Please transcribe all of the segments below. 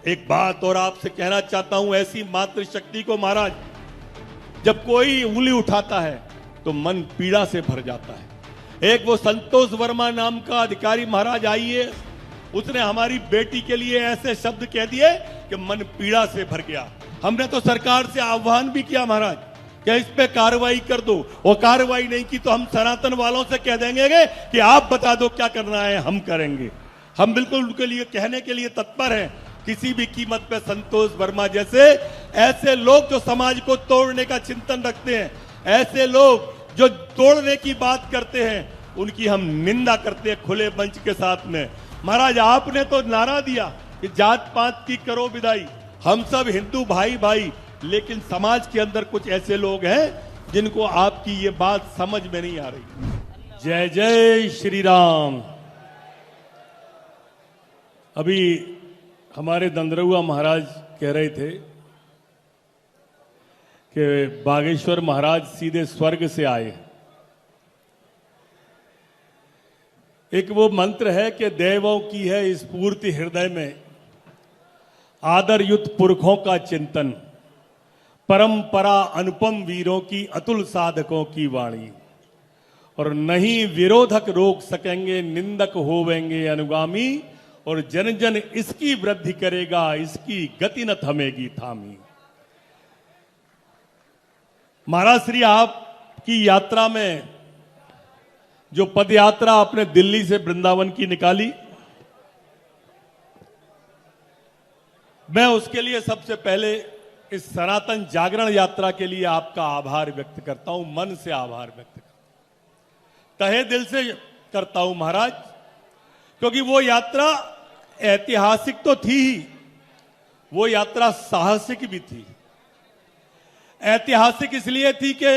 एक बात और आपसे कहना चाहता हूं, ऐसी मातृशक्ति को महाराज, जब कोई उंगली उठाता है तो मन पीड़ा से भर जाता है। एक वो संतोष वर्मा नाम का अधिकारी महाराज आईएएस, उसने हमारी बेटी के लिए ऐसे शब्द कह दिए कि मन पीड़ा से भर गया। हमने तो सरकार से आह्वान भी किया महाराज कि इस पे कार्रवाई कर दो, वो कार्रवाई नहीं की तो हम सनातन वालों से कह देंगे कि आप बता दो क्या करना है, हम करेंगे। हम बिल्कुल उनके लिए कहने के लिए तत्पर हैं, किसी भी कीमत पे संतोष वर्मा जैसे ऐसे लोग जो समाज को तोड़ने का चिंतन रखते हैं, ऐसे लोग जो तोड़ने की बात करते हैं, उनकी हम निंदा करते हैं खुले मंच के साथ में। महाराज आपने तो नारा दिया कि जात पात की करो विदाई, हम सब हिंदू भाई भाई, लेकिन समाज के अंदर कुछ ऐसे लोग हैं जिनको आपकी ये बात समझ में नहीं आ रही। जय जय श्री राम। अभी हमारे दंदरुआ महाराज कह रहे थे कि बागेश्वर महाराज सीधे स्वर्ग से आए। एक वो मंत्र है कि देवों की है स्फूर्ति हृदय में, आदर युक्त पुरखों का चिंतन, परंपरा अनुपम वीरों की अतुल साधकों की वाणी, और नहीं विरोधक रोक सकेंगे, निंदक होवेंगे अनुगामी, और जन जन इसकी वृद्धि करेगा, इसकी गति न थमेगी थामी। महाराज श्री आपकी यात्रा में जो पद यात्रा आपने दिल्ली से वृंदावन की निकाली, मैं उसके लिए सबसे पहले इस सनातन जागरण यात्रा के लिए आपका आभार व्यक्त करता हूं, मन से आभार व्यक्त करता हूं, तहे दिल से करता हूं महाराज, क्योंकि वो यात्रा ऐतिहासिक तो थी ही, वो यात्रा साहसिक भी थी। ऐतिहासिक इसलिए थी कि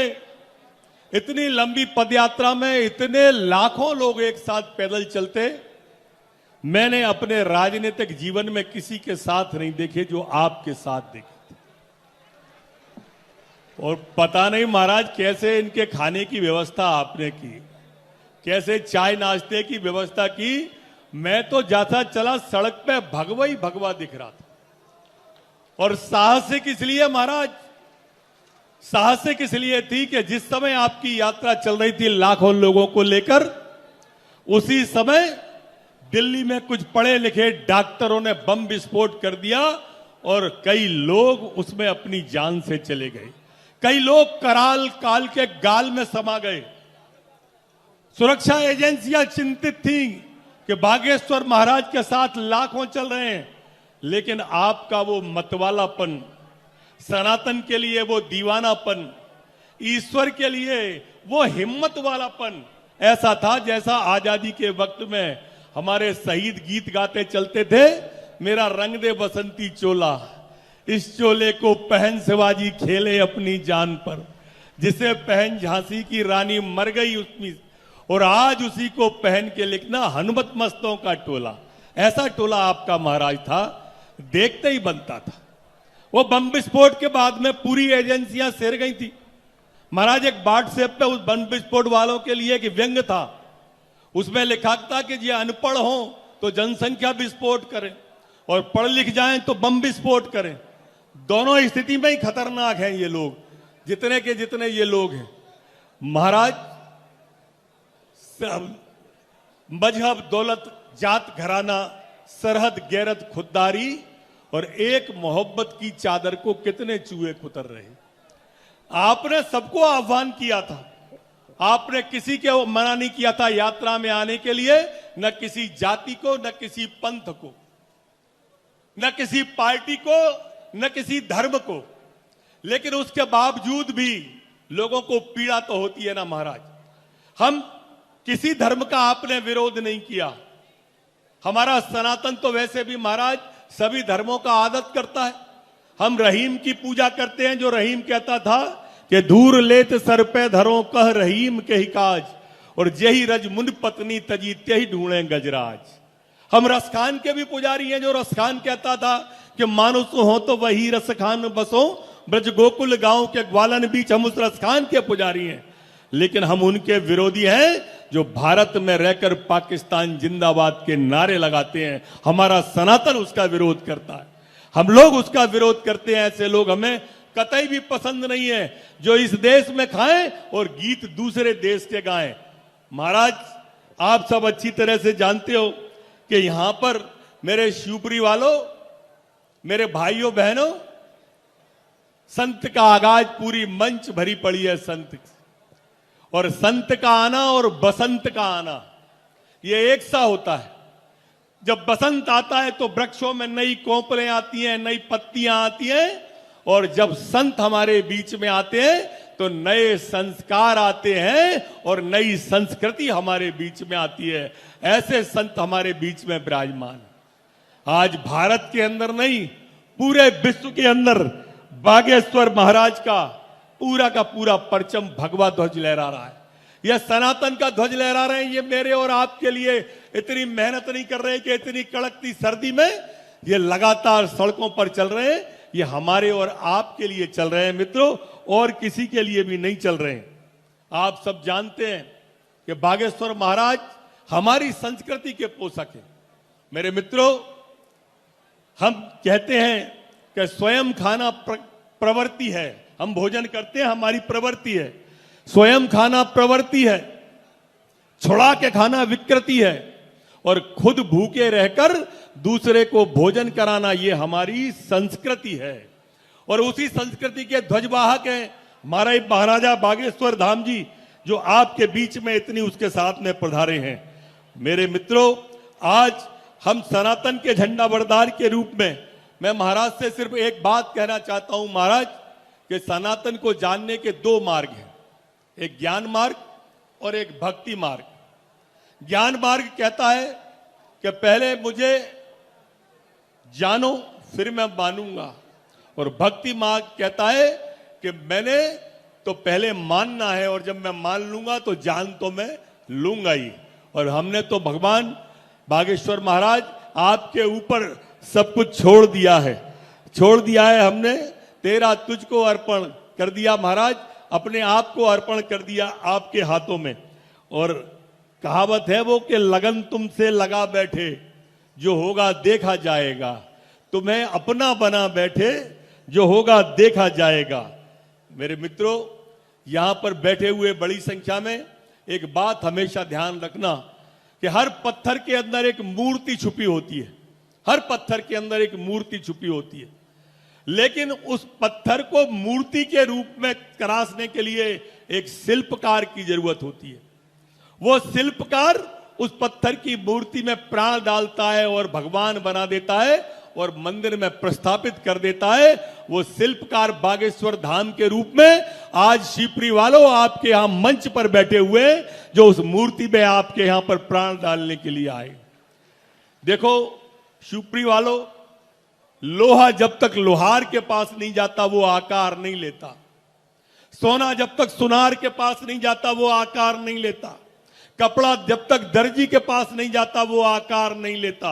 इतनी लंबी पदयात्रा में इतने लाखों लोग एक साथ पैदल चलते मैंने अपने राजनीतिक जीवन में किसी के साथ नहीं देखे जो आपके साथ देखे। और पता नहीं महाराज कैसे इनके खाने की व्यवस्था आपने की, कैसे चाय नाश्ते की व्यवस्था की। मैं तो जाता चला सड़क पे भगवा ही भगवा दिख रहा था। और साहसिक इसलिए महाराज, साहसिक इसलिए थी कि जिस समय आपकी यात्रा चल रही थी लाखों लोगों को लेकर, उसी समय दिल्ली में कुछ पढ़े लिखे डॉक्टरों ने बम विस्फोट कर दिया और कई लोग उसमें अपनी जान से चले गए। कई लोग कराल काल के गाल में समा गए। सुरक्षा एजेंसियां चिंतित थी कि बागेश्वर महाराज के साथ लाखों चल रहे हैं, लेकिन आपका वो मतवालापन, सनातन के लिए वो दीवानापन, ईश्वर के लिए वो हिम्मत वालापन ऐसा था जैसा आजादी के वक्त में हमारे शहीद गीत गाते चलते थे, मेरा रंग दे बसंती चोला, इस चोले को पहन शिवाजी खेले अपनी जान पर, जिसे पहन झांसी की रानी मर गई उसमें, और आज उसी को पहन के लिखना हनुमत मस्तों का टोला। ऐसा टोला आपका महाराज था, देखते ही बनता था। वो बम विस्फोट के बाद में पूरी एजेंसियां सिर गई थी महाराज। एक व्हाट्सएप पे उस बम विस्फोट वालों के लिए एक व्यंग्य था, उसमें लिखा था कि ये अनपढ़ हो तो जनसंख्या विस्फोट करें और पढ़ लिख जाएं तो बम विस्फोट करें। दोनों स्थिति में ही खतरनाक हैं ये लोग, जितने के जितने ये लोग हैं महाराज। मजहब, दौलत, जात, घराना, सरहद, गैरत, खुददारी और एक मोहब्बत की चादर को कितने चूहे कुतर रहे। आपने सबको आह्वान किया था, आपने किसी के मना नहीं किया था यात्रा में आने के लिए, न किसी जाति को, न किसी पंथ को, न किसी पार्टी को, न किसी धर्म को। लेकिन उसके बावजूद भी लोगों को पीड़ा तो होती है ना महाराज। हम किसी धर्म का आपने विरोध नहीं किया। हमारा सनातन तो वैसे भी महाराज सभी धर्मों का आदत करता है। हम रहीम की पूजा करते हैं, जो रहीम कहता था कि धूर लेत सर पे धरो कह रहीम के ही काज, और जेही रज मुंड पत्नी तजी त्यही ढूंढे गजराज। हम रसखान के भी पुजारी हैं, जो रसखान कहता था कि मानुस हो तो वही रसखान बसो, ब्रज गोकुल गांव के ग्वालन बीच, हम उस रसखान के पुजारी हैं। लेकिन हम उनके विरोधी हैं जो भारत में रहकर पाकिस्तान जिंदाबाद के नारे लगाते हैं। हमारा सनातन उसका विरोध करता है। हम लोग उसका विरोध करते हैं। ऐसे लोग हमें कतई भी पसंद नहीं है जो इस देश में खाएं और गीत दूसरे देश के गाएं। महाराज, आप सब अच्छी तरह से जानते हो कि यहां पर मेरे शिवपुरी वालों, मेरे भाइयों बहनों, संत का आगाज पूरी मंच भरी पड़ी है संत। और संत का आना और बसंत का आना ये एक सा होता है। जब बसंत आता है तो वृक्षों में नई कोंपलें आती हैं, नई पत्तियां आती हैं, और जब संत हमारे बीच में आते हैं तो नए संस्कार आते हैं और नई संस्कृति हमारे बीच में आती है। ऐसे संत हमारे बीच में विराजमान। आज भारत के अंदर नहीं, पूरे विश्व के अंदर बागेश्वर महाराज का पूरा परचम भगवा ध्वज लहरा रहा है। यह सनातन का ध्वज लहरा रहे हैं। ये मेरे और आपके लिए इतनी मेहनत नहीं कर रहे कि इतनी कड़कती सर्दी में ये लगातार सड़कों पर चल रहे हैं। ये हमारे और आपके लिए चल रहे हैं मित्रों, और किसी के लिए भी नहीं चल रहे हैं। आप सब जानते हैं कि बागेश्वर महाराज हमारी संस्कृति के पोषक हैं। मेरे मित्रों, हम कहते हैं कि स्वयं खाना प्रवृत्ति है। हम भोजन करते हैं, हमारी प्रवृत्ति है। स्वयं खाना प्रवृत्ति है, छुड़ा के खाना विकृति है, और खुद भूखे रहकर दूसरे को भोजन कराना ये हमारी संस्कृति है। और उसी संस्कृति के ध्वजवाहक हैं हमारे महाराजा बागेश्वर धाम जी, जो आपके बीच में इतनी उसके साथ में पधारे हैं। मेरे मित्रों, आज हम सनातन के झंडा बरदार के रूप में मैं महाराज से सिर्फ एक बात कहना चाहता हूं महाराज, कि सनातन को जानने के दो मार्ग हैं, एक ज्ञान मार्ग और एक भक्ति मार्ग। ज्ञान मार्ग कहता है कि पहले मुझे जानो फिर मैं मानूंगा, और भक्ति मार्ग कहता है कि मैंने तो पहले मानना है, और जब मैं मान लूंगा तो जान तो मैं लूंगा ही। और हमने तो भगवान बागेश्वर महाराज आपके ऊपर सब कुछ छोड़ दिया है हमने। तेरा तुझको अर्पण कर दिया महाराज, अपने आप को अर्पण कर दिया आपके हाथों में। और कहावत है वो कि लगन तुमसे लगा बैठे, जो होगा देखा जाएगा। तुम्हें अपना बना बैठे, जो होगा देखा जाएगा। मेरे मित्रों, यहां पर बैठे हुए बड़ी संख्या में एक बात हमेशा ध्यान रखना कि हर पत्थर के अंदर एक मूर्ति छुपी होती है। हर पत्थर के अंदर एक मूर्ति छुपी होती है, लेकिन उस पत्थर को मूर्ति के रूप में तराशने के लिए एक शिल्पकार की जरूरत होती है। वो शिल्पकार उस पत्थर की मूर्ति में प्राण डालता है और भगवान बना देता है और मंदिर में प्रस्थापित कर देता है। वो शिल्पकार बागेश्वर धाम के रूप में आज शिवपुरी वालों आपके यहां मंच पर बैठे हुए, जो उस मूर्ति में आपके यहां पर प्राण डालने के लिए आए। देखो शिवपुरी वालों, लोहा जब तक लोहार के पास नहीं जाता वो आकार नहीं लेता। सोना जब तक सुनार के पास नहीं जाता वो आकार नहीं लेता। कपड़ा जब तक दर्जी के पास नहीं जाता वो आकार नहीं लेता।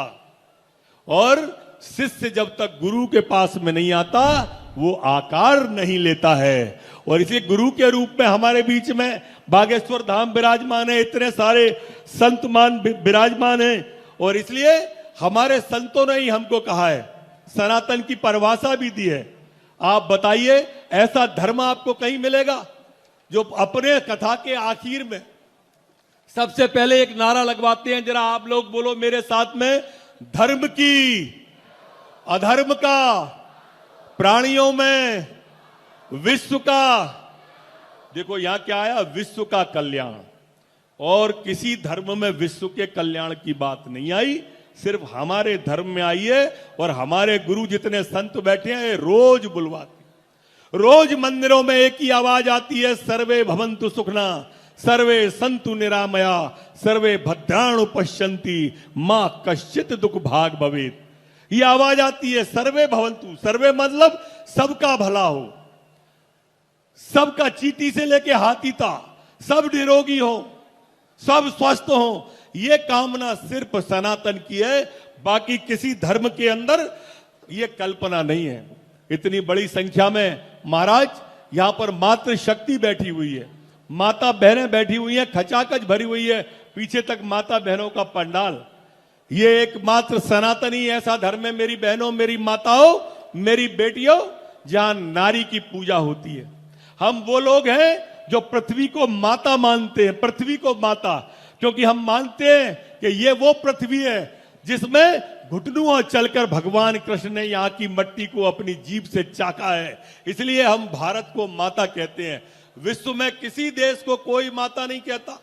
और शिष्य जब तक गुरु के पास में नहीं आता वो आकार नहीं लेता है। और इसी गुरु के रूप में हमारे बीच में बागेश्वर धाम विराजमान है, इतने सारे संतमान विराजमान हैं। और इसलिए हमारे संतों ने ही हमको कहा है, सनातन की परिभाषा भी दी है। आप बताइए, ऐसा धर्म आपको कहीं मिलेगा जो अपने कथा के आखिर में सबसे पहले एक नारा लगवाते हैं? जरा आप लोग बोलो मेरे साथ में, धर्म की, अधर्म का, प्राणियों में विश्व का। देखो यहां क्या आया, विश्व का कल्याण। और किसी धर्म में विश्व के कल्याण की बात नहीं आई, सिर्फ हमारे धर्म में आई है। और हमारे गुरु जितने संत बैठे हैं रोज बुलवाते, रोज मंदिरों में एक ही आवाज आती है, सर्वे भवन्तु सुखना, सर्वे संतु निरामया, सर्वे भद्राणु पश्यन्ति, मां कश्चित दुख भाग भवेत। ये आवाज आती है, सर्वे भवन्तु। सर्वे मतलब सबका भला हो, सबका चींटी से लेके हाथी तक सब निरोगी हो, सब स्वस्थ हो। ये कामना सिर्फ सनातन की है, बाकी किसी धर्म के अंदर ये कल्पना नहीं है। इतनी बड़ी संख्या में महाराज यहां पर मातृ शक्ति बैठी हुई है, माता बहनें बैठी हुई हैं, खचाखच भरी हुई है, पीछे तक माता बहनों का पंडाल। ये एकमात्र सनातनी ऐसा धर्म है मेरी बहनों, मेरी माताओं, मेरी बेटियों, जहां नारी की पूजा होती है। हम वो लोग हैं जो पृथ्वी को माता मानते हैं, पृथ्वी को माता, क्योंकि हम मानते हैं कि ये वो पृथ्वी है जिसमें घुटनुओं चलकर भगवान कृष्ण ने यहां की मट्टी को अपनी जीभ से चाका है। इसलिए हम भारत को माता कहते हैं। विश्व में किसी देश को कोई माता नहीं कहता,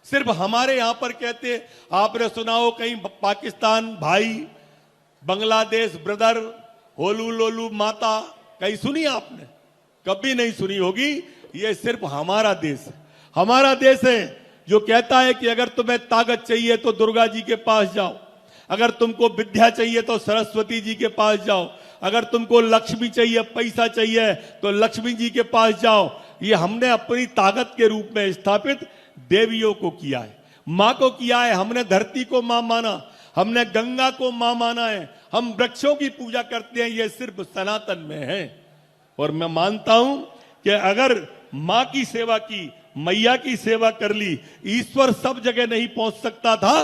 सिर्फ हमारे यहां पर कहते हैं। आपने सुना हो कहीं पाकिस्तान भाई, बांग्लादेश ब्रदर, होलू लोलू माता, कहीं सुनी आपने? कभी नहीं सुनी होगी। ये सिर्फ हमारा देश है, हमारा देश है जो कहता है कि अगर तुम्हें ताकत चाहिए तो दुर्गा जी के पास जाओ, अगर तुमको विद्या चाहिए तो सरस्वती जी के पास जाओ, अगर तुमको लक्ष्मी चाहिए, पैसा चाहिए तो लक्ष्मी जी के पास जाओ। ये हमने अपनी ताकत के रूप में स्थापित देवियों को किया है, मां को किया है। हमने धरती को मां माना, हमने गंगा को मां माना है, हम वृक्षों की पूजा करते हैं। ये सिर्फ सनातन में है। और मैं मानता हूं कि अगर मां की सेवा की, मैया की सेवा कर ली, ईश्वर सब जगह नहीं पहुंच सकता था,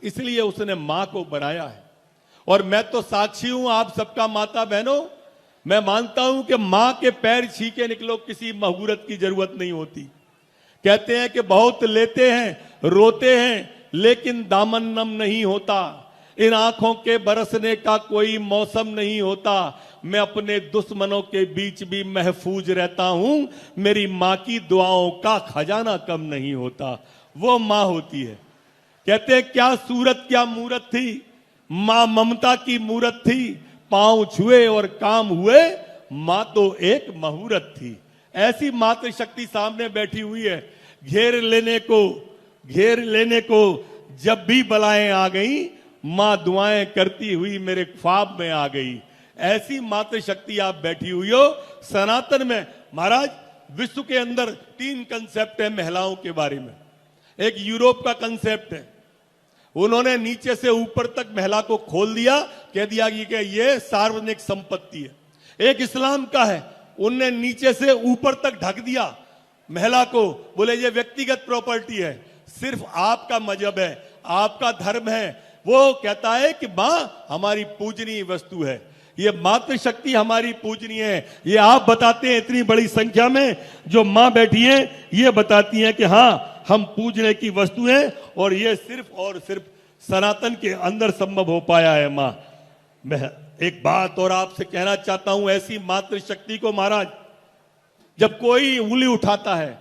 इसलिए उसने मां को बनाया है। और मैं तो साक्षी हूं आप सबका माता बहनों, मैं मानता हूं कि मां के पैर छीके निकलो, किसी मुहूर्त की जरूरत नहीं होती। कहते हैं कि बहुत लेते हैं, रोते हैं, लेकिन दामन नम नहीं होता। इन आंखों के बरसने का कोई मौसम नहीं होता। मैं अपने दुश्मनों के बीच भी महफूज रहता हूं। मेरी मां की दुआओं का खजाना कम नहीं होता। वो मां होती है। कहते हैं क्या सूरत क्या मूरत थी, मां ममता की मूरत थी। पांव छुए और काम हुए, मां तो एक मुहूर्त थी। ऐसी मातृशक्ति सामने बैठी हुई है। घेर लेने को जब भी बलाएं आ गई, मां दुआएं करती हुई मेरे ख्वाब में आ गई। ऐसी मातृशक्ति आप बैठी हुई हो सनातन में। महाराज, विश्व के अंदर 3 कंसेप्ट है महिलाओं के बारे में। एक यूरोप का कंसेप्ट है, उन्होंने नीचे से ऊपर तक महिला को खोल दिया, कह दिया कि ये सार्वजनिक संपत्ति है। एक इस्लाम का है, उनने नीचे से ऊपर तक ढक दिया महिला को, बोले ये व्यक्तिगत प्रॉपर्टी है, सिर्फ आपका मजहब है, आपका धर्म है। वो कहता है कि मां हमारी पूजनीय वस्तु है, ये मातृशक्ति हमारी पूजनीय है। ये आप बताते हैं इतनी बड़ी संख्या में जो मां बैठी है, ये बताती हैं कि हाँ हम पूजने की वस्तु हैं, और ये सिर्फ और सिर्फ सनातन के अंदर संभव हो पाया है। मां, मैं एक बात और आपसे कहना चाहता हूं, ऐसी मातृशक्ति को महाराज जब कोई उंगली उठाता है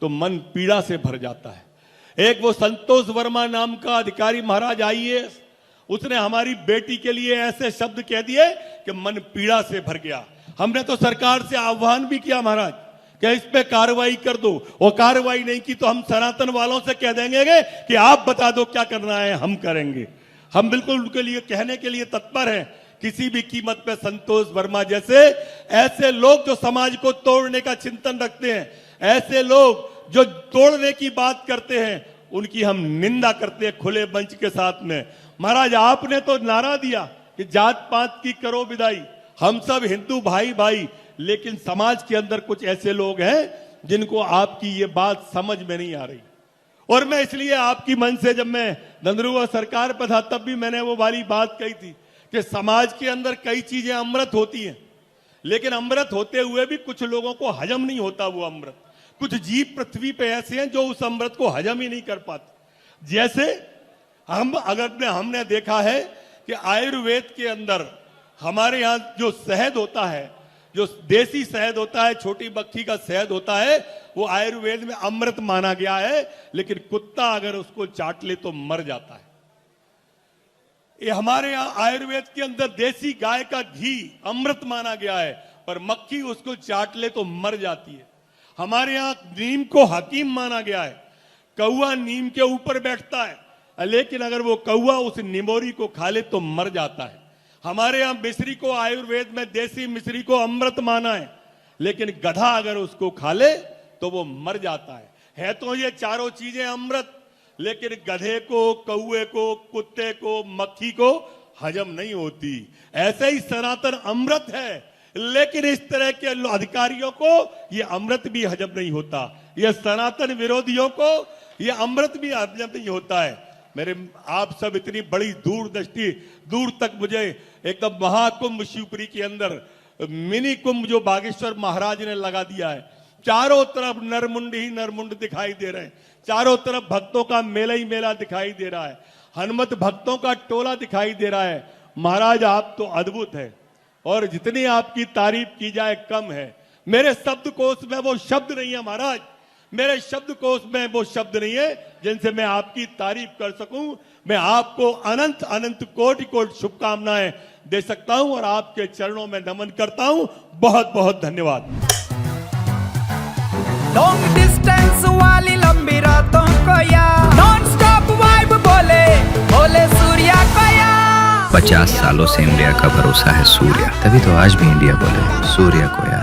तो मन पीड़ा से भर जाता है। एक वो संतोष वर्मा नाम का अधिकारी महाराज आईएएस, उसने हमारी बेटी के लिए ऐसे शब्द कह दिए कि मन पीड़ा से भर गया। हमने तो सरकार से आह्वान भी किया महाराज कि इस पे कार्रवाई कर दो, और कार्रवाई नहीं की तो हम सनातन वालों से कह देंगे कि आप बता दो क्या करना है, हम करेंगे। हम बिल्कुल उनके लिए कहने के लिए तत्पर हैं, किसी भी कीमत पे संतोष वर्मा जैसे ऐसे लोग जो समाज को तोड़ने का चिंतन रखते हैं, ऐसे लोग जो तोड़ने की बात करते हैं, उनकी हम निंदा करते हैं खुले मंच के साथ में। महाराज, आपने तो नारा दिया कि जात पात की करो विदाई, हम सब हिंदू भाई भाई, लेकिन समाज के अंदर कुछ ऐसे लोग हैं जिनको आपकी ये बात समझ में नहीं आ रही। और मैं इसलिए आपकी मन से, जब मैं नंदरुआ सरकार पर था तब भी मैंने वो वाली बात कही थी कि समाज के अंदर कई चीजें अमृत होती हैं, लेकिन अमृत होते हुए भी कुछ लोगों को हजम नहीं होता वो अमृत। कुछ जीव पृथ्वी पे ऐसे हैं जो उस अमृत को हजम ही नहीं कर पाते। जैसे हमने देखा है कि आयुर्वेद के अंदर हमारे यहां जो शहद होता है, जो देसी शहद होता है, छोटी बक्खी का शहद होता है, वो आयुर्वेद में अमृत माना गया है, लेकिन कुत्ता अगर उसको चाट ले तो मर जाता है। ये हमारे यहां आयुर्वेद के अंदर देसी गाय का घी अमृत माना गया है, पर मक्खी उसको चाट ले तो मर जाती है। हमारे यहां नीम को हकीम माना गया है, कौवा नीम के ऊपर बैठता है, लेकिन अगर वो कौवा उस निमोरी को खा ले तो मर जाता है। हमारे यहां मिश्री को, आयुर्वेद में देसी मिश्री को अमृत माना है, लेकिन गधा अगर उसको खा ले तो वो मर जाता है तो ये चारों चीजें अमृत, लेकिन गधे को, कौवे को, कुत्ते को, मक्खी को हजम नहीं होती। ऐसे ही सनातन अमृत है, लेकिन इस तरह के अधिकारियों को यह अमृत भी हजम नहीं होता। यह सनातन विरोधियों को यह अमृत भी हजम नहीं होता है। मेरे आप सब इतनी बड़ी दूरदृष्टि, दूर तक मुझे एकदम महाकुंभ शिवपुरी के अंदर मिनी कुंभ जो बागेश्वर महाराज ने लगा दिया है, चारों तरफ नरमुंड ही नरमुंड दिखाई दे रहे हैं, चारों तरफ भक्तों का मेला ही मेला दिखाई दे रहा है, हनुमत भक्तों का टोला दिखाई दे रहा है। महाराज आप तो अद्भुत है और जितनी आपकी तारीफ की जाए कम है। मेरे शब्दकोश में वो शब्द नहीं है महाराज, मेरे शब्दकोश में वो शब्द नहीं है जिनसे मैं आपकी तारीफ कर सकूं। मैं आपको अनंत अनंत कोटि कोटि शुभकामनाएं दे सकता हूं और आपके चरणों में नमन करता हूं। बहुत बहुत धन्यवाद। लॉन्ग डिस्टेंस वाली लंबी रातों को या नॉन स्टॉप वाइब बोले बोले सूर्या को या 50 सालों से इंडिया का भरोसा है सूर्या, तभी तो आज भी इंडिया बोले सूर्या को या।